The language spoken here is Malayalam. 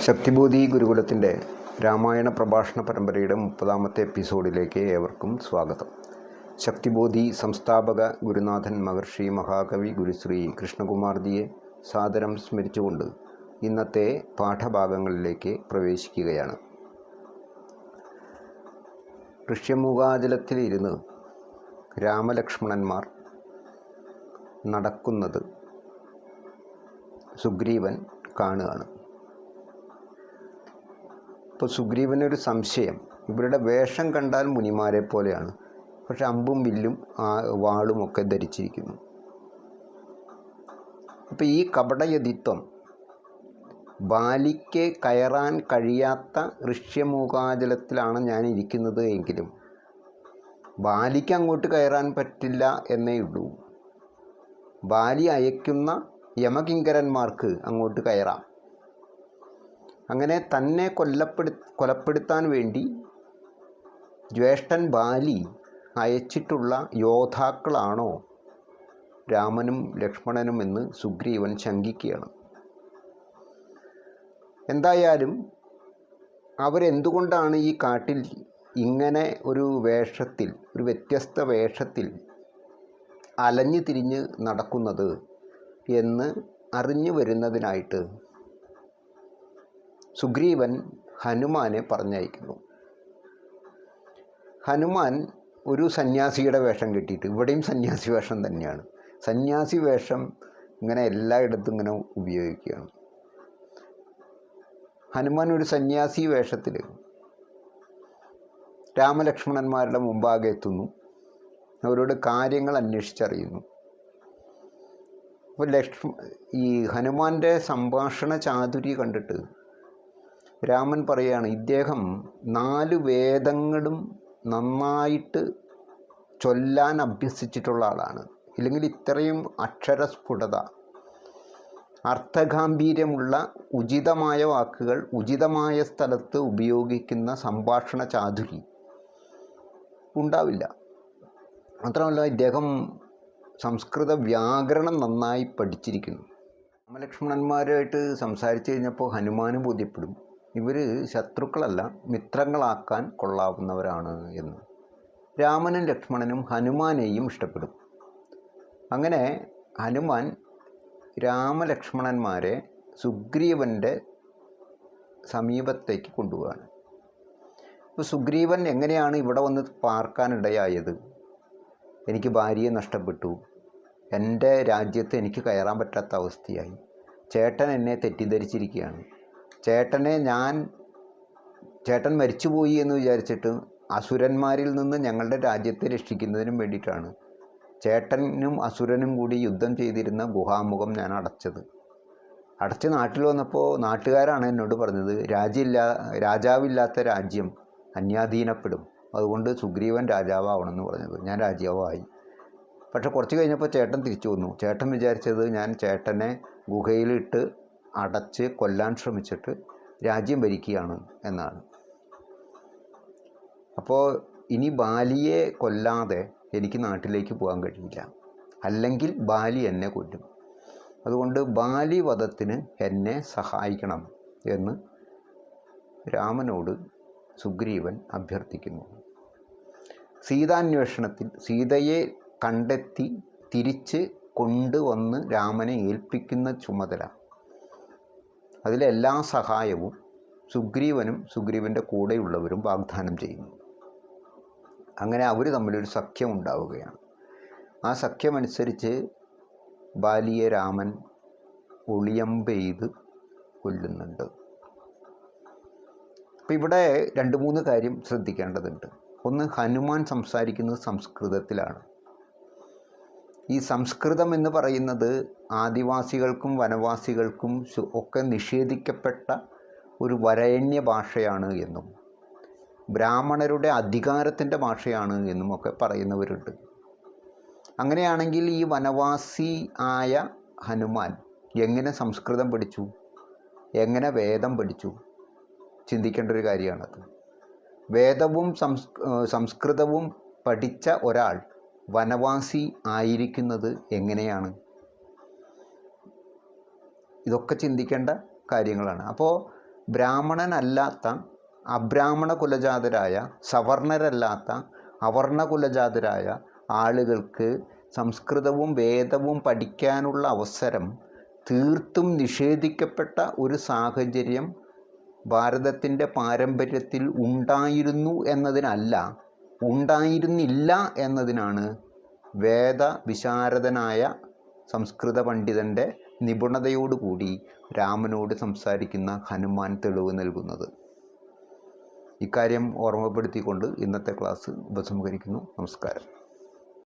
ശക്തിബോധി ഗുരുകുലത്തിൻ്റെ രാമായണ പ്രഭാഷണ പരമ്പരയുടെ 30-ാമത്തെ എപ്പിസോഡിലേക്ക് ഏവർക്കും സ്വാഗതം. ശക്തിബോധി സംസ്ഥാപക ഗുരുനാഥൻ മഹർഷി മഹാകവി ഗുരുശ്രീ കൃഷ്ണകുമാർജിയെ സാദരം സ്മരിച്ചുകൊണ്ട് ഇന്നത്തെ പാഠഭാഗങ്ങളിലേക്ക് പ്രവേശിക്കുകയാണ്. ഋഷ്യമൂകാചലത്തിലിരുന്ന് രാമലക്ഷ്മണന്മാർ നടക്കുന്നത് സുഗ്രീവൻ കാണുകയാണ്. അപ്പോൾ സുഗ്രീവനൊരു സംശയം, ഇവരുടെ വേഷം കണ്ടാൽ മുനിമാരെ പോലെയാണ്, പക്ഷെ അമ്പും വില്ലും വാളുമൊക്കെ ധരിച്ചിരിക്കുന്നു. അപ്പോൾ ഈ കപടയതിത്വം ബാലിക്ക് കയറാൻ കഴിയാത്ത ഋഷ്യമൂകാചലത്തിലാണ് ഞാൻ ഇരിക്കുന്നത് എങ്കിലും ബാലിക്ക് അങ്ങോട്ട് കയറാൻ പറ്റില്ല എന്നേ ഉള്ളൂ. ബാലി അയക്കുന്ന യമകിങ്കരന്മാർക്ക് അങ്ങോട്ട് കയറാം. അങ്ങനെ തന്നെ കൊലപ്പെടുത്താൻ വേണ്ടി ജ്യേഷ്ഠൻ ബാലി അയച്ചിട്ടുള്ള യോദ്ധാക്കളാണോ രാമനും ലക്ഷ്മണനും എന്ന് സുഗ്രീവൻ ശങ്കിക്കുകയാണ്. എന്തായാലും അവരെന്തുകൊണ്ടാണ് ഈ കാട്ടിൽ ഇങ്ങനെ ഒരു വേഷത്തിൽ, ഒരു വ്യത്യസ്ത വേഷത്തിൽ അലഞ്ഞു തിരിഞ്ഞ് നടക്കുന്നത് എന്ന് അറിഞ്ഞു വരുന്നതിനായിട്ട് സുഗ്രീവൻ ഹനുമാനെ പറഞ്ഞയക്കുന്നു. ഹനുമാൻ ഒരു സന്യാസിയുടെ വേഷം കെട്ടിയിട്ട്, ഇവിടെയും സന്യാസി വേഷം തന്നെയാണ്. സന്യാസി വേഷം ഇങ്ങനെ എല്ലായിടത്തും ഇങ്ങനെ ഉപയോഗിക്കുകയാണ്. ഹനുമാൻ ഒരു സന്യാസി വേഷത്തിൽ രാമലക്ഷ്മണന്മാരുടെ മുമ്പാകെ എത്തുന്നു. അവരോട് കാര്യങ്ങൾ അന്വേഷിച്ചറിയുന്നു. അപ്പോൾ ഈ ഹനുമാൻ്റെ സംഭാഷണ ചാതുരി കണ്ടിട്ട് രാമൻ പറയുകയാണ്, ഇദ്ദേഹം 4 വേദങ്ങളും നന്നായിട്ട് ചൊല്ലാൻ അഭ്യസിച്ചിട്ടുള്ള ആളാണ്. ഇല്ലെങ്കിൽ ഇത്രയും അക്ഷരസ്ഫുടത, അർത്ഥഗാംഭീര്യമുള്ള ഉചിതമായ വാക്കുകൾ ഉചിതമായ സ്ഥലത്ത് ഉപയോഗിക്കുന്ന സംഭാഷണ ചാതുരി ഉണ്ടാവില്ല. മാത്രമല്ല ഇദ്ദേഹം സംസ്കൃത വ്യാകരണം നന്നായി പഠിച്ചിരിക്കുന്നു. രാമലക്ഷ്മണന്മാരുമായിട്ട് സംസാരിച്ചു കഴിഞ്ഞപ്പോൾ ഹനുമാന് ബോധ്യപ്പെടും, ഇവർ ശത്രുക്കളല്ല, മിത്രങ്ങളാക്കാൻ കൊള്ളാവുന്നവരാണ് എന്ന്. രാമനും ലക്ഷ്മണനും ഹനുമാനെയും ഇഷ്ടപ്പെടും. അങ്ങനെ ഹനുമാൻ രാമലക്ഷ്മണന്മാരെ സുഗ്രീവൻ്റെ സമീപത്തേക്ക് കൊണ്ടുപോവാണ്. അപ്പോൾ സുഗ്രീവൻ എങ്ങനെയാണ് ഇവിടെ വന്ന് പാർക്കാനിടയായത്? എനിക്ക് ഭാര്യയെ നഷ്ടപ്പെട്ടു, എൻ്റെ രാജ്യത്ത് എനിക്ക് കയറാൻ പറ്റാത്ത അവസ്ഥയായി, ചേട്ടൻ എന്നെ തെറ്റിദ്ധരിച്ചിരിക്കുകയാണ്, ചേട്ടൻ മരിച്ചുപോയി എന്ന് വിചാരിച്ചിട്ട് അസുരന്മാരിൽ നിന്ന് ഞങ്ങളുടെ രാജ്യത്തെ രക്ഷിക്കുന്നതിനും വേണ്ടിയിട്ടാണ് ചേട്ടനും അസുരനും കൂടി യുദ്ധം ചെയ്തിരുന്ന ഗുഹാമുഖം ഞാൻ അടച്ച് നാട്ടിൽ വന്നപ്പോൾ നാട്ടുകാരാണ് എന്നോട് പറഞ്ഞത്, രാജാവില്ലാത്ത രാജ്യം അന്യാധീനപ്പെടും, അതുകൊണ്ട് സുഗ്രീവൻ രാജാവാവണമെന്ന് പറഞ്ഞത്. ഞാൻ രാജാവായി. പക്ഷെ കുറച്ച് കഴിഞ്ഞപ്പോൾ ചേട്ടൻ തിരിച്ചു വന്നു. ചേട്ടൻ വിചാരിച്ചത് ഞാൻ ചേട്ടനെ ഗുഹയിലിട്ട് അടച്ച് കൊല്ലാൻ ശ്രമിച്ചിട്ട് രാജ്യം ഭരിക്കുകയാണ് എന്നാണ്. അപ്പോൾ ഇനി ബാലിയെ കൊല്ലാതെ എനിക്ക് നാട്ടിലേക്ക് പോകാൻ കഴിയില്ല, അല്ലെങ്കിൽ ബാലി എന്നെ കൊല്ലും. അതുകൊണ്ട് ബാലി വധത്തിന് എന്നെ സഹായിക്കണം എന്ന് രാമനോട് സുഗ്രീവൻ അഭ്യർത്ഥിക്കുന്നു. സീതാന്വേഷണത്തിൽ സീതയെ കണ്ടെത്തി തിരിച്ച് കൊണ്ടുവന്ന് രാമനെ ഏൽപ്പിക്കുന്ന ചുമതല, അതിലെല്ലാ സഹായവും സുഗ്രീവനും സുഗ്രീവൻ്റെ കൂടെയുള്ളവരും വാഗ്ദാനം ചെയ്യുന്നു. അങ്ങനെ അവർ തമ്മിലൊരു സഖ്യം ഉണ്ടാവുകയാണ്. ആ സഖ്യമനുസരിച്ച് ബാലിയെ രാമൻ ഒളിയമ്പെയ്ത് കൊല്ലുന്നുണ്ട്. അപ്പോൾ ഇവിടെ 2-3 കാര്യം ശ്രദ്ധിക്കേണ്ടതുണ്ട്. ഒന്ന്, ഹനുമാൻ സംസാരിക്കുന്നത് സംസ്കൃതത്തിലാണ്. ഈ സംസ്കൃതം എന്ന് പറയുന്നത് ആദിവാസികൾക്കും വനവാസികൾക്കും ഒക്കെ നിഷേധിക്കപ്പെട്ട ഒരു വരേണ്യ ഭാഷയാണ് എന്നും ബ്രാഹ്മണരുടെ അധികാരത്തിൻ്റെ ഭാഷയാണ് എന്നും ഒക്കെ പറയുന്നവരുണ്ട്. അങ്ങനെയാണെങ്കിൽ ഈ വനവാസി ആയ ഹനുമാൻ എങ്ങനെ സംസ്കൃതം പഠിച്ചു, എങ്ങനെ വേദം പഠിച്ചു? ചിന്തിക്കേണ്ട ഒരു കാര്യമാണത്. വേദവും സംസ്കൃതവും പഠിച്ച ഒരാൾ വനവാസി ആയിരിക്കുന്നത് എങ്ങനെയാണ്? ഇതൊക്കെ ചിന്തിക്കേണ്ട കാര്യങ്ങളാണ്. അപ്പോൾ ബ്രാഹ്മണനല്ലാത്ത അബ്രാഹ്മണ കുലജാതരായ സവർണരല്ലാത്ത അവർണ കുലജാതരായ ആളുകൾക്ക് സംസ്കൃതവും വേദവും പഠിക്കാനുള്ള അവസരം തീർത്തും നിഷേധിക്കപ്പെട്ട ഒരു സാഹചര്യം ഭാരതത്തിൻ്റെ പാരമ്പര്യത്തിൽ ഉണ്ടായിരുന്നു എന്നതിനല്ല, ഉണ്ടായിരുന്നില്ല എന്നതിനാണ് വേദവിശാരദനായ സംസ്കൃത പണ്ഡിതൻ്റെ നിപുണതയോടുകൂടി രാമനോട് സംസാരിക്കുന്ന ഹനുമാൻ തെളിവ് നൽകുന്നത്. ഇക്കാര്യം ഓർമ്മപ്പെടുത്തിക്കൊണ്ട് ഇന്നത്തെ ക്ലാസ് ഉപസംഹരിക്കുന്നു. നമസ്കാരം.